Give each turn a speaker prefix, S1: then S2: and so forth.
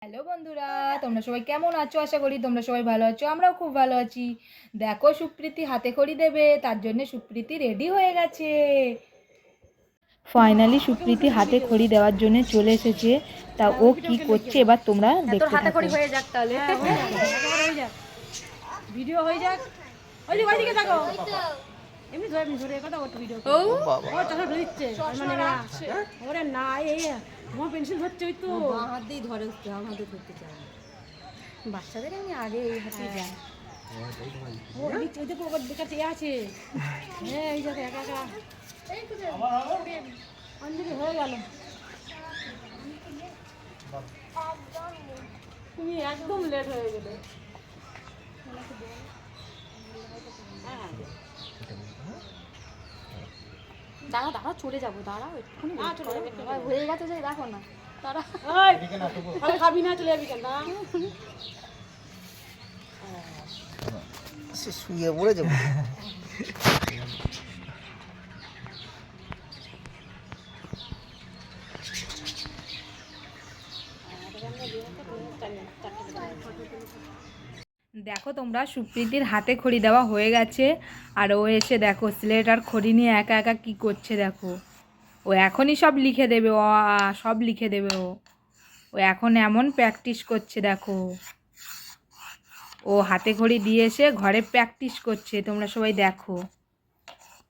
S1: Hello বন্ধুরা, তোমরা সবাই কেমন আছো? আশা করি তোমরা সবাই ভালো আছো। আমরাও খুব ভালো আছি। দেখো, সুপ্রীতি হাতে খড়ি দেবে, তার জন্য সুপ্রীতি রেডি হয়ে গেছে। ফাইনালি সুপ্রীতি হাতে খড়ি দেওয়ার জন্য চলে এসেছে। তা ও কি করছে এবার তোমরা দেখতে
S2: হাতে
S1: থাকো।
S2: খড়ি হয়ে যাক তাহলে।
S3: ভিডিও হয়ে যাক। ওইদিকে থাকো। এমনি ধরে কথা বলতে ভিডিও। ও চলো ধরছে। মানে না। ওরে না এই তোমার পেন্সিল ধরছে ওই তো।
S2: হাত দিয়ে ধরে আমাদের ধরতে চায় না। বাচ্চাদের আমি আগে এই হাতে যাই।
S3: ও ওই দেখো ওর কাছে আছে। হ্যাঁ এই দেখো একা একা। অঞ্জলি হয়ে গেল। তুমি একদম লেট হয়ে গেলে।
S2: দাঁড়া চলে যাবো, দাঁড়াও একটুখানি হয়ে গেছে যে দেখো না, দাঁড়া।
S3: খাবি না, চলে যাবি কেন?
S4: শুয়ে পড়ে যাবো।
S1: দেখো তোমরা, সুপ্রীতির হাতে খড়ি দেওয়া হয়ে গেছে। আর ও এসে দেখো স্লেট আর খড়ি নিয়ে একা একা কি করছে দেখো। ও এখনই সব লিখে দেবে, সব লিখে দেবে। ও এখন এমন প্র্যাকটিস করছে দেখো। ও হাতে খড়ি দিয়ে এসে ঘরে প্র্যাকটিস করছে, তোমরা সবাই দেখো।